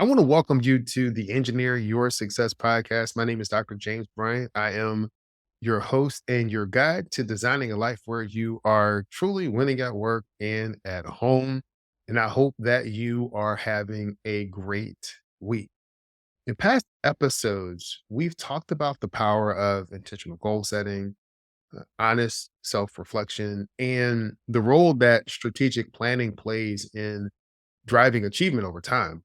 I want to welcome you to the Engineer Your Success podcast. My name is Dr. James Bryant. I am your host and your guide to designing a life where you are truly winning at work and at home. And I hope that you are having a great week. In past episodes, we've talked about the power of intentional goal setting, honest self reflection, and the role that strategic planning plays in driving achievement over time.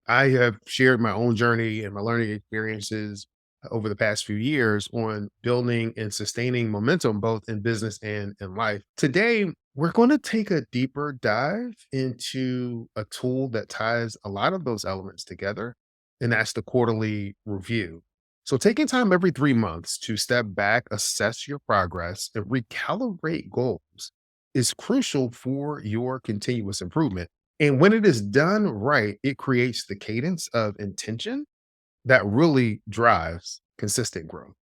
I have shared my own journey and my learning experiences over the past few years on building and sustaining momentum both in business and in life. Today, we're going to take a deeper dive into a tool that ties a lot of those elements together, and that's the quarterly review. So, taking time every 3 months to step back, assess your progress, and recalibrate goals is crucial for your continuous improvement. And when it is done right, it creates the cadence of intention that really drives consistent growth.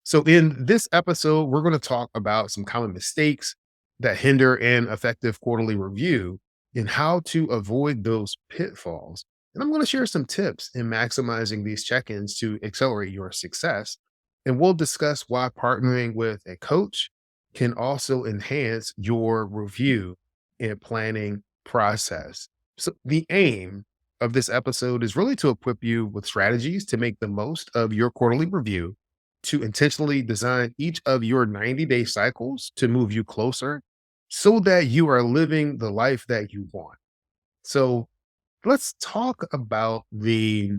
So, in this episode, we're going to talk about some common mistakes that hinder an effective quarterly review and how to avoid those pitfalls. And I'm going to share some tips in maximizing these check ins to accelerate your success. And we'll discuss why partnering with a coach can also enhance your review and planning process. So, the aim of this episode is really to equip you with strategies to make the most of your quarterly review, to intentionally design each of your 90-day cycles to move you closer so that you are living the life that you want. So, let's talk about the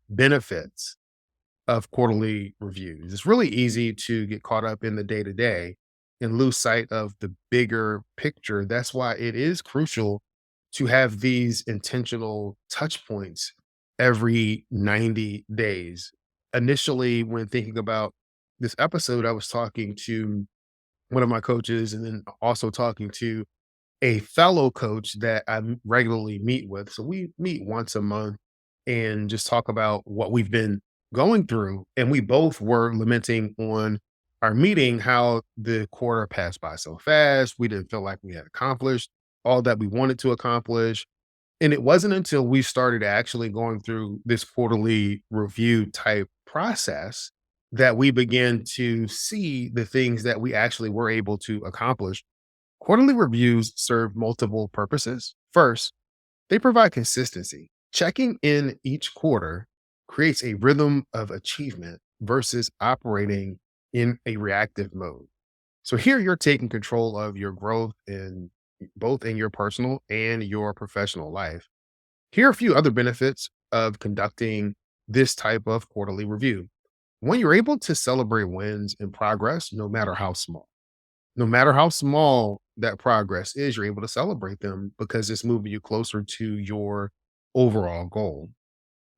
benefits of quarterly reviews. It's really easy to get caught up in the day to day and lose sight of the bigger picture. That's why it is crucial to have these intentional touch points every 90 days. Initially, when thinking about this episode, I was talking to one of my coaches and then also talking to a fellow coach that regularly meet with. So we meet once a month and just talk about what we've been going through. And we both were lamenting on our meeting how the quarter passed by so fast. We didn't feel like we had accomplished all that we wanted to accomplish. And it wasn't until we started actually going through this quarterly review type process that we began to see the things that we actually were able to accomplish. Quarterly reviews serve multiple purposes. First, they provide consistency. Checking in each quarter creates a rhythm of achievement versus operating in a reactive mode. So here you're taking control of your growth in both in your personal and your professional life. Here are a few other benefits of conducting this type of quarterly review. When you're able to celebrate wins and progress, no matter how small that progress is, you're able to celebrate them because it's moving you closer to your overall goal.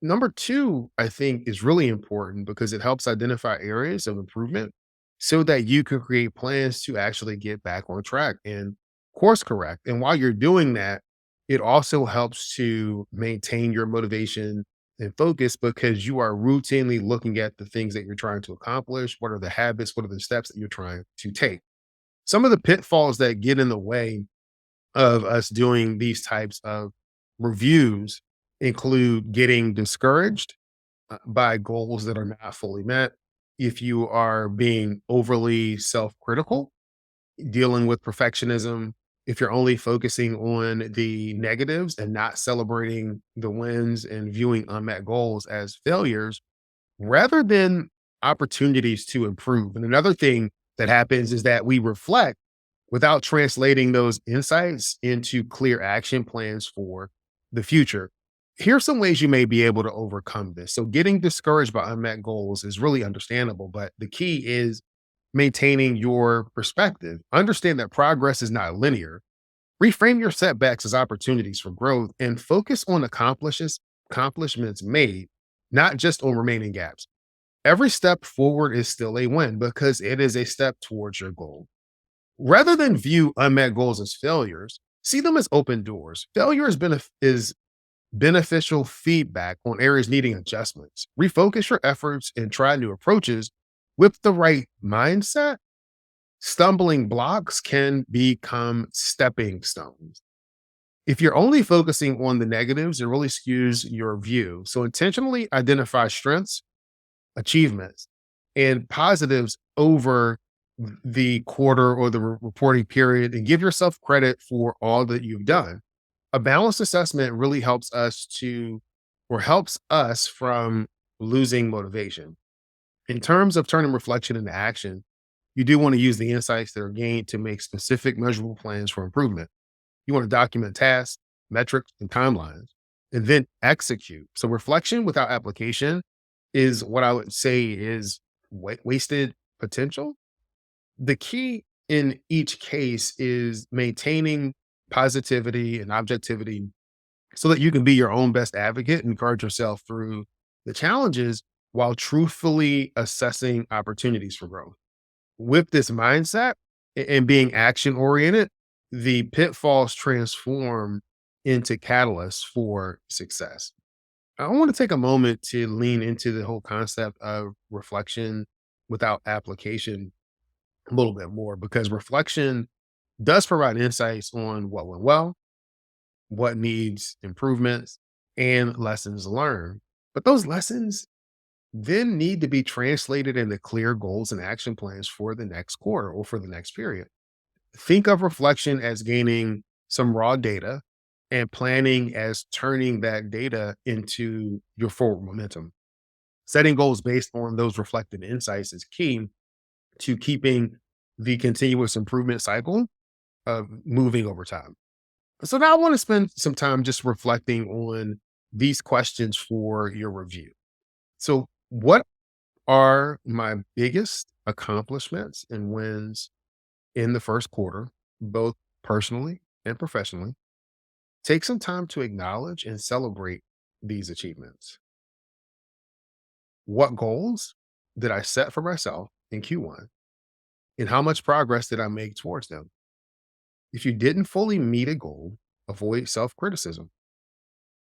Number two, I think is really important because it helps identify areas of improvement so that you can create plans to actually get back on track and course correct. And while you're doing that, it also helps to maintain your motivation and focus because you are routinely looking at the things that you're trying to accomplish. What are the habits? What are the steps that you're trying to take? Some of the pitfalls that get in the way of us doing these types of reviews include getting discouraged by goals that are not fully met. If you are being overly self critical, dealing with perfectionism, if you're only focusing on the negatives and not celebrating the wins and viewing unmet goals as failures rather than opportunities to improve. And another thing that happens is that we reflect without translating those insights into clear action plans for the future. Here's some ways you may be able to overcome this. So, getting discouraged by unmet goals is really understandable, but the key is maintaining your perspective. Understand that progress is not linear. Reframe your setbacks as opportunities for growth and focus on accomplishments made, not just on remaining gaps. Every step forward is still a win because it is a step towards your goal. Rather than view unmet goals as failures, see them as open doors. Failure is beneficial feedback on areas needing adjustments. Refocus your efforts and try new approaches with the right mindset. Stumbling blocks can become stepping stones. If you're only focusing on the negatives, it really skews your view. So intentionally identify strengths, achievements, and positives over the quarter or the reporting period and give yourself credit for all that you've done. A balanced assessment really helps us from losing motivation. In terms of turning reflection into action, you do want to use the insights that are gained to make specific measurable plans for improvement. You want to document tasks, metrics, and timelines, and then execute. So reflection without application is what I would say is wasted potential. The key in each case is maintaining positivity and objectivity so that you can be your own best advocate and guard yourself through the challenges while truthfully assessing opportunities for growth. With this mindset and being action oriented, the pitfalls transform into catalysts for success. I want to take a moment to lean into the whole concept of reflection without application a little bit more because reflection does provide insights on what went well, what needs improvements, and lessons learned. But those lessons then need to be translated into clear goals and action plans for the next quarter or for the next period. Think of reflection as gaining some raw data and planning as turning that data into your forward momentum. Setting goals based on those reflected insights is key to keeping the continuous improvement cycle of moving over time. So now I want to spend some time just reflecting on these questions for your review. So, what are my biggest accomplishments and wins in the first quarter, both personally and professionally? Take some time to acknowledge and celebrate these achievements. What goals did I set for myself in Q1? And how much progress did I make towards them? If you didn't fully meet a goal, avoid self criticism.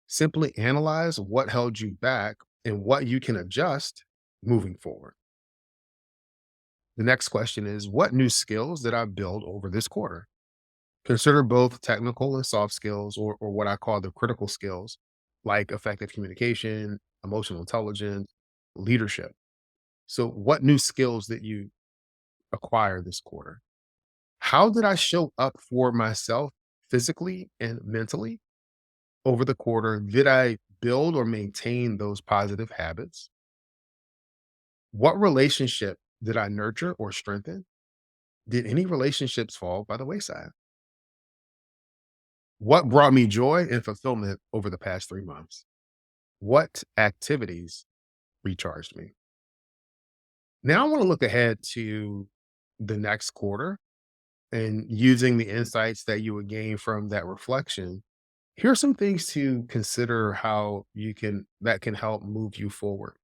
Simply analyze what held you back and what you can adjust moving forward. The next question is, what new skills did I build over this quarter? Consider both technical and soft skills, or what I call the critical skills, like effective communication, emotional intelligence, leadership. So, what new skills did you acquire this quarter? How did I show up for myself physically and mentally over the quarter? Did I build or maintain those positive habits? What relationship did I nurture or strengthen? Did any relationships fall by the wayside? What brought me joy and fulfillment over the past 3 months? What activities recharged me? Now I want to look ahead to the next quarter and using the insights that you would gain from that reflection. Here are some things to consider how you can that can help move you forward.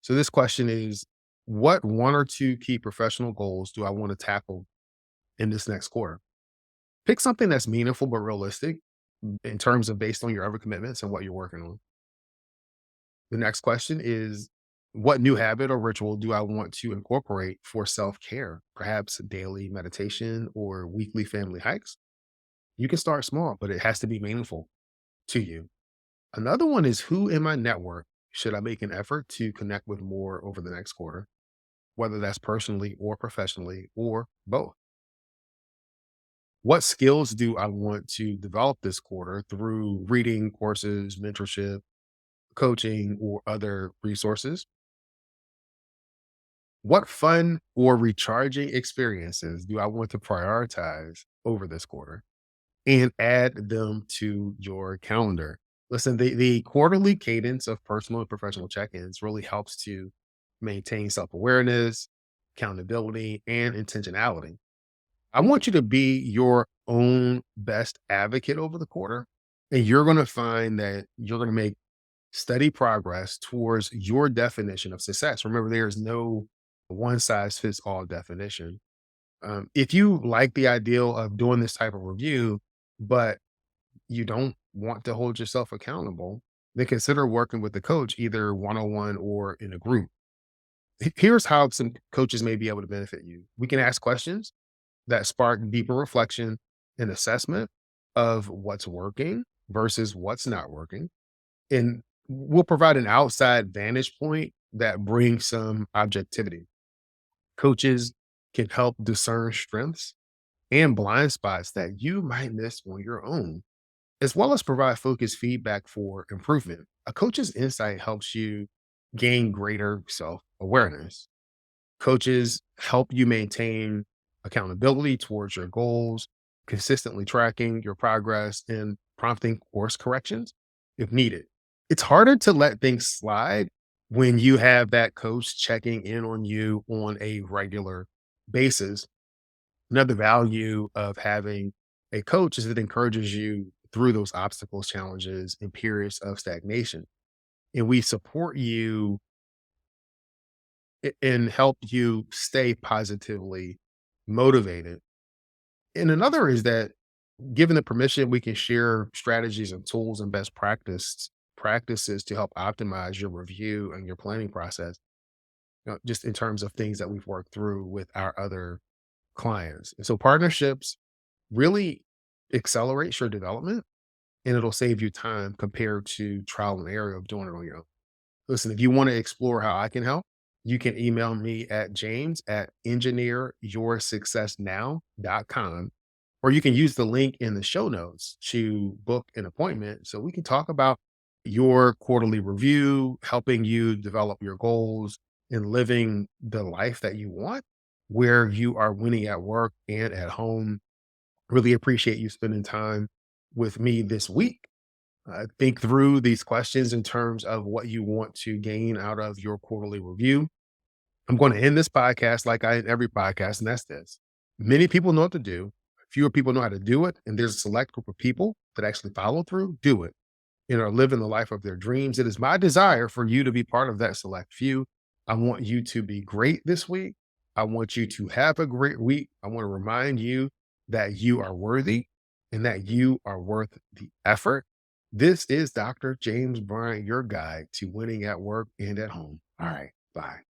So this question is, what one or two key professional goals do I want to tackle in this next quarter? Pick something that's meaningful but realistic in terms of based on your other commitments and what you're working on. The next question is, what new habit or ritual do I want to incorporate for self care? Perhaps daily meditation or weekly family hikes. You can start small, but it has to be meaningful to you. Another one is, who in my network should I make an effort to connect with more over the next quarter, whether that's personally or professionally or both? What skills do I want to develop this quarter through reading, courses, mentorship, coaching, or other resources? What fun or recharging experiences do I want to prioritize over this quarter and add them to your calendar? Listen, the quarterly cadence of personal and professional check ins really helps to maintain self awareness, accountability, and intentionality. I want you to be your own best advocate over the quarter, and you're going to find that you're going to make steady progress towards your definition of success. Remember, there's no one size fits all definition. If you like the ideal of doing this type of review, but you don't want to hold yourself accountable, then consider working with the coach, either one on one or in a group. Here's how some coaches may be able to benefit you. We can ask questions that spark deeper reflection and assessment of what's working versus what's not working. And we'll provide an outside vantage point that brings some objectivity. Coaches can help discern strengths and blind spots that you might miss on your own, as well as provide focused feedback for improvement. A coach's insight helps you gain greater self awareness. Coaches help you maintain accountability towards your goals, consistently tracking your progress and prompting course corrections if needed. It's harder to let things slide when you have that coach checking in on you on a regular basis. Another value of having a coach is it encourages you through those obstacles, challenges, and periods of stagnation. And we support you and help you stay positively motivated. And another is that given the permission, we can share strategies and tools and best practices to help optimize your review and your planning process, just in terms of things that we've worked through with our other clients. And so partnerships really accelerates your development and it'll save you time compared to trial and error of doing it on your own. Listen, if you want to explore how I can help, you can email me at james at engineeryoursuccessnow.com, or you can use the link in the show notes to book an appointment so we can talk about your quarterly review, helping you develop your goals and living the life that you want, where you are winning at work and at home. Really appreciate you spending time with me this week. Think through these questions in terms of what you want to gain out of your quarterly review. I'm going to end this podcast like I end every podcast, and that's this. Many people know what to do. Fewer people know how to do it. And there's a select group of people that actually follow through, do it, and are living the life of their dreams. It is my desire for you to be part of that select few. I want you to be great this week. I want you to have a great week. I want to remind you that you are worthy and that you are worth the effort. This is Dr. James Bryant, your guide to winning at work and at home. All right, bye.